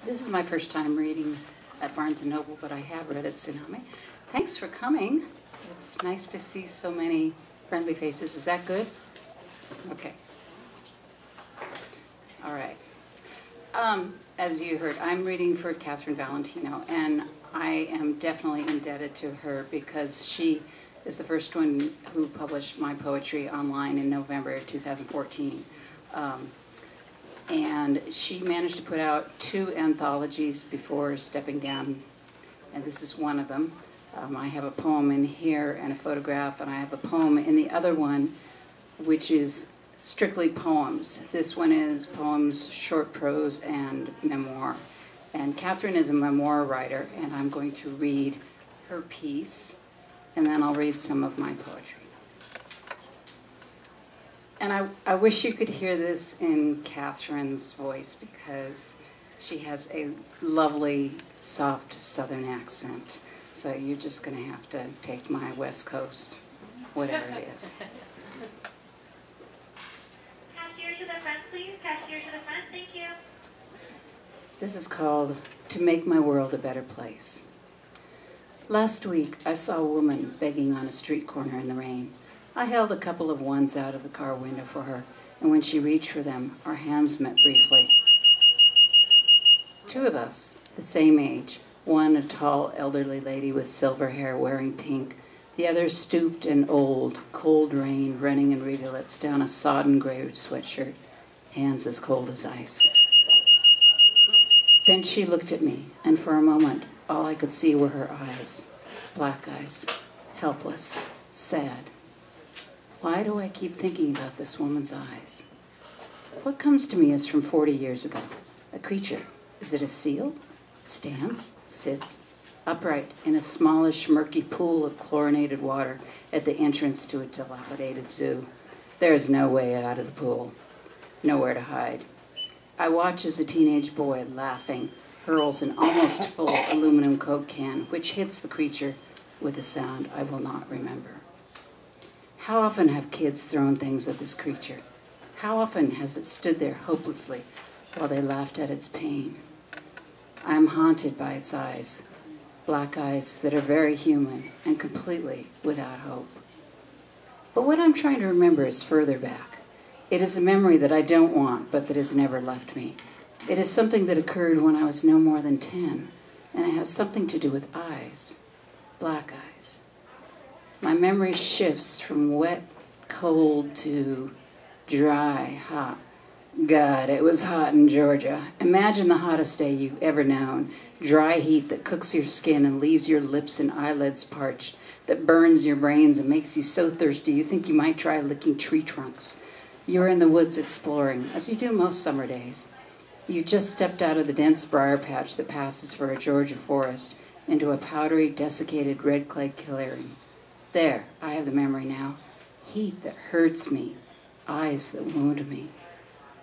This is my first time reading at Barnes & Noble, but I have read at Tsunami. Thanks for coming. It's nice to see so many friendly faces. Is that good? Okay. All right. As you heard, I'm reading for Catherine Valentino, and I am definitely indebted to her because she is the first one who published my poetry online in November 2014. And she managed to put out 2 anthologies before stepping down, and this is one of them. I have a poem in here and a photograph, and I have a poem in the other one, which is strictly poems. This one is poems, short prose, and memoir. And Catherine is a memoir writer, and I'm going to read her piece, and then I'll read some of my poetry. And I wish you could hear this in Catherine's voice because she has a lovely, soft Southern accent. So you're just going to have to take my West Coast, whatever it is. Cashier to the front, please. Cashier to the front. Thank you. This is called To Make My World a Better Place. Last week, I saw a woman begging on a street corner in the rain. I held a couple of ones out of the car window for her, and when she reached for them, our hands met briefly. 2 of us, the same age, one a tall, elderly lady with silver hair wearing pink, the other stooped and old, cold rain running in rivulets down a sodden gray sweatshirt, hands as cold as ice. Then she looked at me, and for a moment, all I could see were her eyes, black eyes, helpless, sad. Why do I keep thinking about this woman's eyes? What comes to me is from 40 years ago. A creature. Is it a seal? Stands, sits, upright in a smallish, murky pool of chlorinated water at the entrance to a dilapidated zoo. There is no way out of the pool. Nowhere to hide. I watch as a teenage boy, laughing, hurls an almost full aluminum Coke can, which hits the creature with a sound I will not remember. How often have kids thrown things at this creature? How often has it stood there hopelessly while they laughed at its pain? I am haunted by its eyes, black eyes that are very human and completely without hope. But what I'm trying to remember is further back. It is a memory that I don't want, but that has never left me. It is something that occurred when I was no more than 10, and it has something to do with eyes, black eyes. My memory shifts from wet, cold to dry, hot. God, it was hot in Georgia. Imagine the hottest day you've ever known. Dry heat that cooks your skin and leaves your lips and eyelids parched, that burns your brains and makes you so thirsty you think you might try licking tree trunks. You're in the woods exploring, as you do most summer days. You just stepped out of the dense briar patch that passes for a Georgia forest into a powdery, desiccated red clay clearing. There, I have the memory now. Heat that hurts me, eyes that wound me,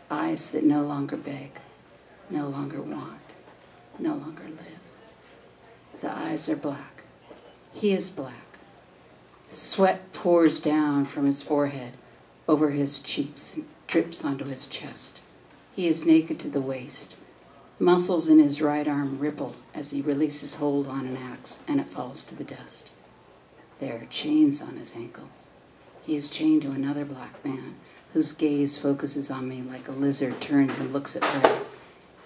eyes that no longer beg, no longer want, no longer live. The eyes are black. He is black. Sweat pours down from his forehead, over his cheeks, and drips onto his chest. He is naked to the waist. Muscles in his right arm ripple as he releases hold on an axe, and it falls to the dust. There are chains on his ankles. He is chained to another black man, whose gaze focuses on me like a lizard turns and looks at prey.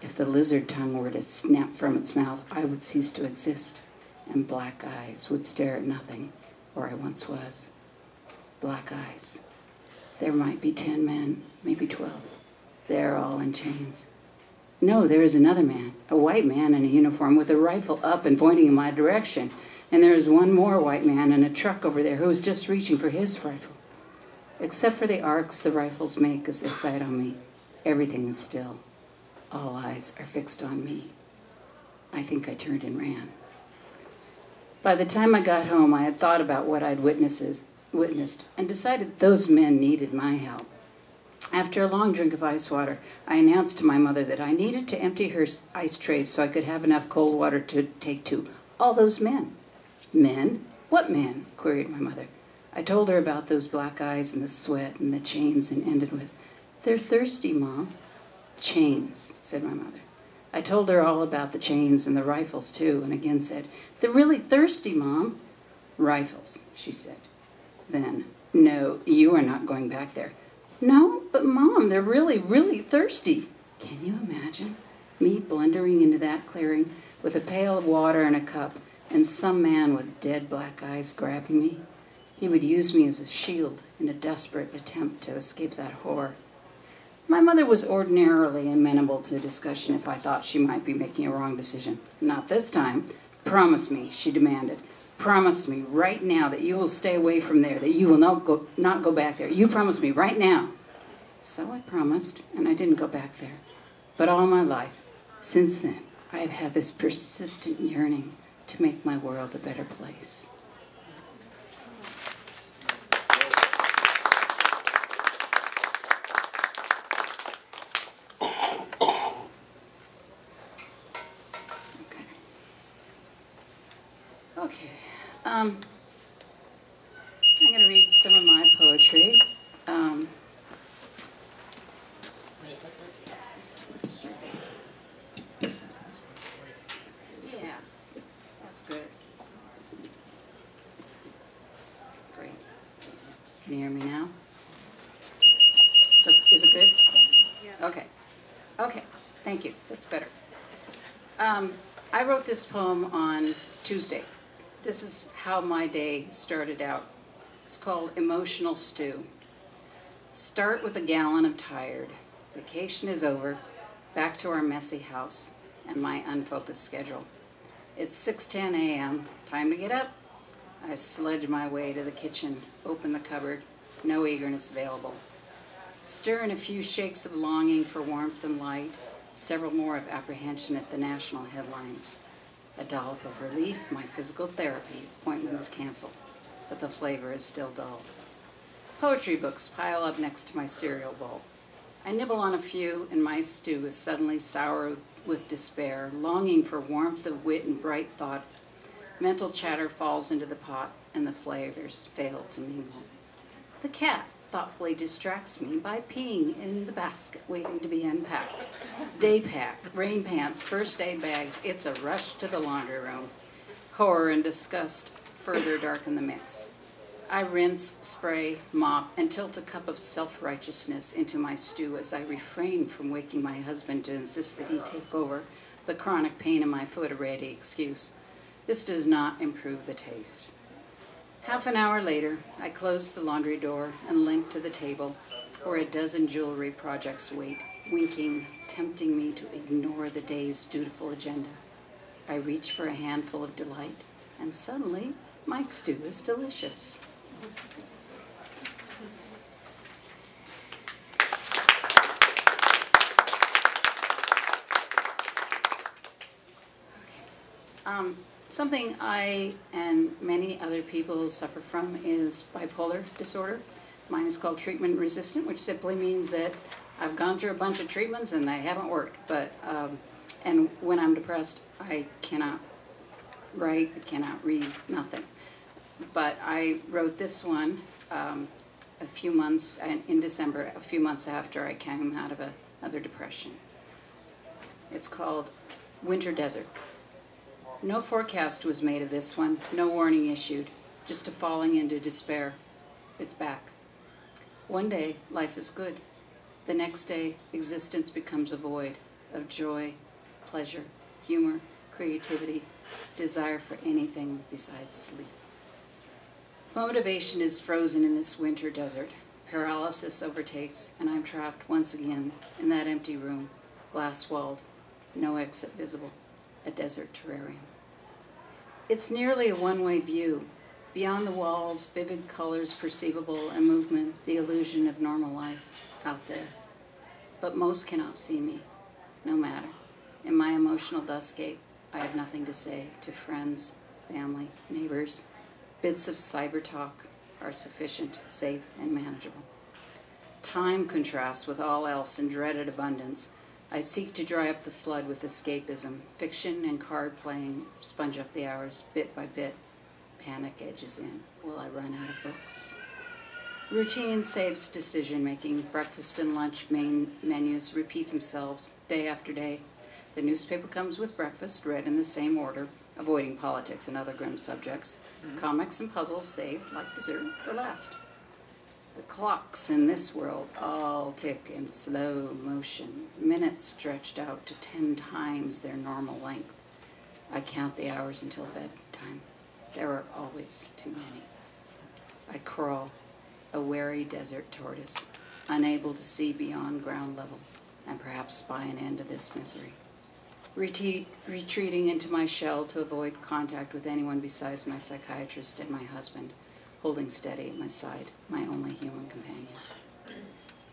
If the lizard tongue were to snap from its mouth, I would cease to exist, and black eyes would stare at nothing, where I once was. Black eyes. There might be 10 men, maybe 12. They're all in chains. No, there is another man, a white man in a uniform with a rifle up and pointing in my direction. And there is one more white man in a truck over there who is just reaching for his rifle. Except for the arcs the rifles make as they sight on me, everything is still. All eyes are fixed on me. I think I turned and ran. By the time I got home, I had thought about what I'd witnessed and decided those men needed my help. After a long drink of ice water, I announced to my mother that I needed to empty her ice trays so I could have enough cold water to take to all those men. Men? What men? Queried my mother. I told her about those black eyes and the sweat and the chains and ended with, They're thirsty, Mom. Chains, said my mother. I told her all about the chains and the rifles, too, and again said, "They're really thirsty, Mom." "Rifles," she said. Then, "No, you are not going back there." "No, but Mom, they're really, really thirsty." Can you imagine me blundering into that clearing with a pail of water and a cup and some man with dead black eyes grabbing me? He would use me as a shield in a desperate attempt to escape that horror. My mother was ordinarily amenable to discussion if I thought she might be making a wrong decision. "Not this time. Promise me," she demanded. "Promise me right now that you will stay away from there, that you will not go back there. You promise me right now." So I promised, and I didn't go back there. But all my life, since then, I have had this persistent yearning to make my world a better place. Okay. I'm going to read some of my poetry. Yeah, that's good. Great. Can you hear me now? Is it good? Yeah. Okay. Okay. Thank you. That's better. I wrote this poem on Tuesday. This is how my day started out. It's called Emotional Stew. Start with a gallon of tired. Vacation is over. Back to our messy house and my unfocused schedule. It's 6:10 a.m. Time to get up. I sledge my way to the kitchen, open the cupboard. No eagerness available. Stir in a few shakes of longing for warmth and light. Several more of apprehension at the national headlines. A dollop of relief, my physical therapy appointment is canceled, but the flavor is still dull. Poetry books pile up next to my cereal bowl. I nibble on a few, and my stew is suddenly sour with despair, longing for warmth of wit and bright thought. Mental chatter falls into the pot, and the flavors fail to mingle. The cat thoughtfully distracts me by peeing in the basket waiting to be unpacked. Day packed, rain pants, first aid bags, it's a rush to the laundry room. Horror and disgust further darken the mix. I rinse, spray, mop, and tilt a cup of self-righteousness into my stew as I refrain from waking my husband to insist that he take over the chronic pain in my foot a ready excuse. This does not improve the taste. Half an hour later, I close the laundry door and limp to the table where a dozen jewelry projects wait, winking, tempting me to ignore the day's dutiful agenda. I reach for a handful of delight, and suddenly, my stew is delicious. Something I and many other people suffer from is bipolar disorder. Mine is called treatment resistant, which simply means that I've gone through a bunch of treatments and they haven't worked. But and when I'm depressed, I cannot write, I cannot read, nothing. But I wrote this one a few months in December, a few months after I came out of another depression. It's called Winter Desert. No forecast was made of this one, no warning issued, just a falling into despair. It's back. One day, life is good. The next day, existence becomes a void of joy, pleasure, humor, creativity, desire for anything besides sleep. Motivation is frozen in this winter desert. Paralysis overtakes, and I'm trapped once again in that empty room, glass-walled, no exit visible. A desert terrarium. It's nearly a one-way view. Beyond the walls, vivid colors perceivable and movement, the illusion of normal life out there. But most cannot see me, no matter. In my emotional dustscape, I have nothing to say to friends, family, neighbors. Bits of cyber talk are sufficient, safe, and manageable. Time contrasts with all else in dreaded abundance. I seek to dry up the flood with escapism. Fiction and card playing sponge up the hours bit by bit. Panic edges in. Will I run out of books? Routine saves decision making. Breakfast and lunch main menus repeat themselves day after day. The newspaper comes with breakfast, read in the same order, avoiding politics and other grim subjects. Comics and puzzles saved, like dessert, for last. The clocks in this world all tick in slow motion, minutes stretched out to 10 times their normal length. I count the hours until bedtime. There are always too many. I crawl, a wary desert tortoise, unable to see beyond ground level, and perhaps spy an end to this misery. Retreating into my shell to avoid contact with anyone besides my psychiatrist and my husband, holding steady at my side, my only human companion.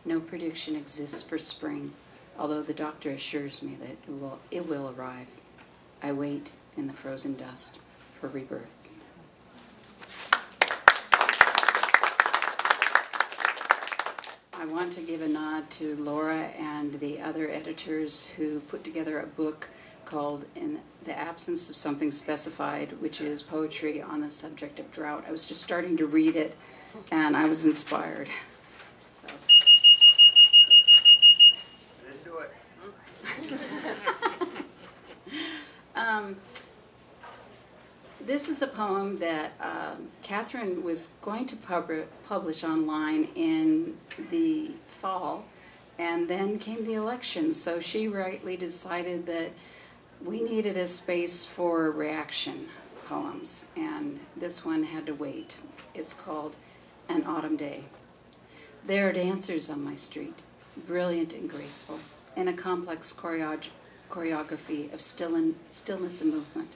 No prediction exists for spring, although the doctor assures me that it will arrive. I wait in the frozen dust for rebirth. I want to give a nod to Laura and the other editors who put together a book called In the Absence of Something Specified, which is poetry on the subject of drought. I was just starting to read it, and I was inspired. So. Didn't do it. This is a poem that Catherine was going to publish online in the fall, and then came the election, so she rightly decided that we needed a space for reaction poems, and this one had to wait. It's called An Autumn Day. There are dancers on my street, brilliant and graceful, in a complex choreography of stillness and movement.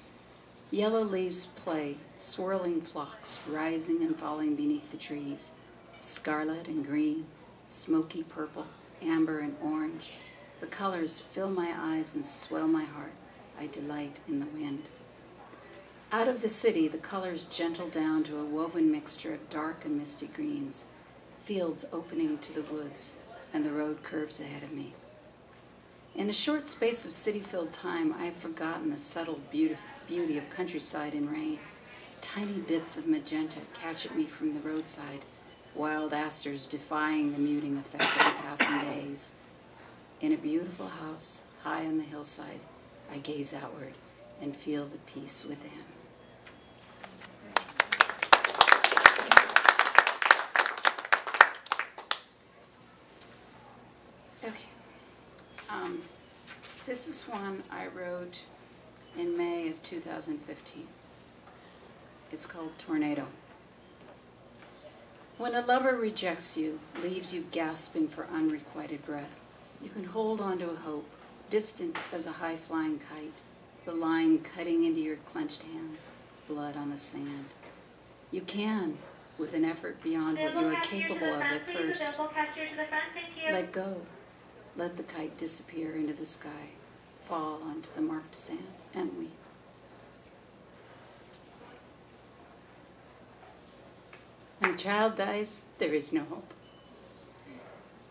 Yellow leaves play, swirling flocks rising and falling beneath the trees, scarlet and green, smoky purple, amber and orange. The colors fill my eyes and swell my heart. I delight in the wind. Out of the city, the colors gentle down to a woven mixture of dark and misty greens, fields opening to the woods, and the road curves ahead of me. In a short space of city-filled time, I have forgotten the subtle beauty of countryside in rain. Tiny bits of magenta catch at me from the roadside, wild asters defying the muting effect of the passing days. In a beautiful house, high on the hillside, I gaze outward and feel the peace within. Okay. This is one I wrote in May of 2015. It's called Tornado. When a lover rejects you, leaves you gasping for unrequited breath, you can hold on to a hope, distant as a high-flying kite, the line cutting into your clenched hands, blood on the sand. You can, with an effort beyond what you are capable of at first, let go. Let the kite disappear into the sky, fall onto the marked sand, and weep. When a child dies, there is no hope.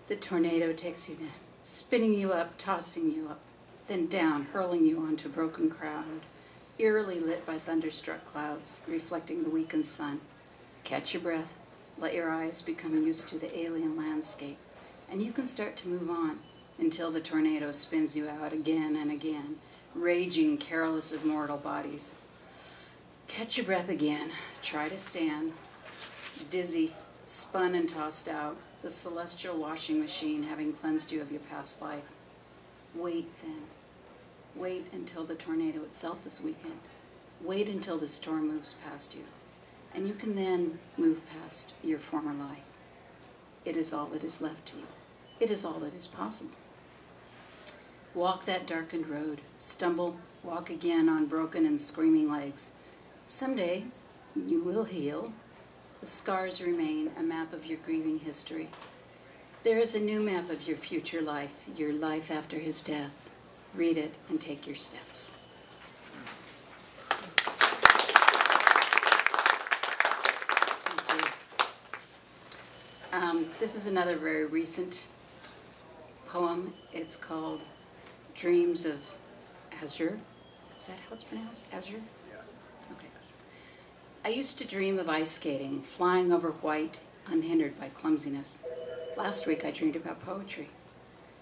The tornado takes you then, spinning you up, tossing you up, then down, hurling you onto a broken ground, eerily lit by thunderstruck clouds, reflecting the weakened sun. Catch your breath, let your eyes become used to the alien landscape, and you can start to move on until the tornado spins you out again and again, raging, careless of mortal bodies. Catch your breath again, try to stand, dizzy, spun and tossed out, the celestial washing machine having cleansed you of your past life. Wait then. Wait until the tornado itself is weakened. Wait until the storm moves past you. And you can then move past your former life. It is all that is left to you. It is all that is possible. Walk that darkened road. Stumble, walk again on broken and screaming legs. Someday, you will heal. The scars remain, a map of your grieving history. There is a new map of your future life, your life after his death. Read it and take your steps. Thank you. This is another very recent poem. It's called Dreams of Azure. Is that how it's pronounced? Azure? Yeah. Okay. I used to dream of ice skating, flying over white, unhindered by clumsiness. Last week I dreamed about poetry.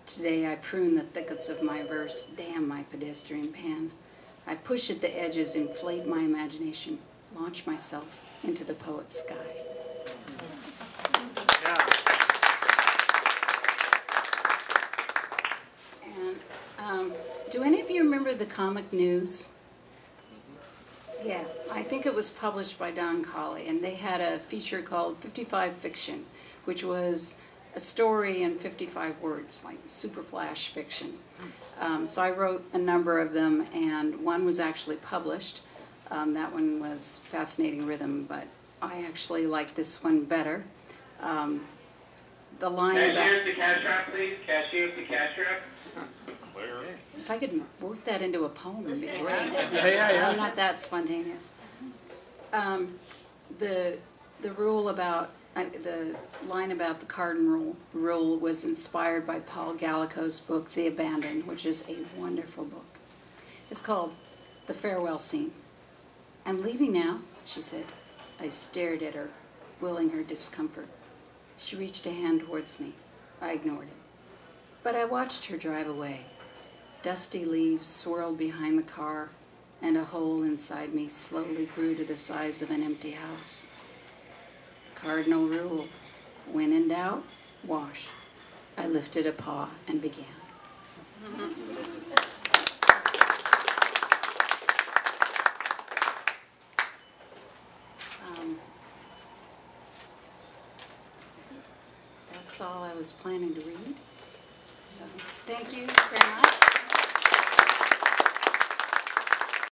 Today I prune the thickets of my verse, damn my pedestrian pen. I push at the edges, inflate my imagination, launch myself into the poet's sky. And do any of you remember the comic News? Yeah, I think it was published by Don Colley, and they had a feature called 55 Fiction, which was a story in 55 words, like super flash fiction. So I wrote a number of them, and one was actually published. That one was Fascinating Rhythm, but I actually like this one better. The line about... Cashiers to cash wrap, please. Cashiers to cash wrap. If I could work that into a poem, it'd be great. Yeah. I'm not that spontaneous. The rule about the line about the cardinal rule was inspired by Paul Gallico's book The Abandoned, which is a wonderful book. It's called The Farewell Scene. "I'm leaving now," she said. I stared at her, willing her discomfort. She reached a hand towards me. I ignored it. But I watched her drive away. Dusty leaves swirled behind the car, and a hole inside me slowly grew to the size of an empty house. The cardinal rule, when in doubt, wash. I lifted a paw and began. That's all I was planning to read. So, thank you very much.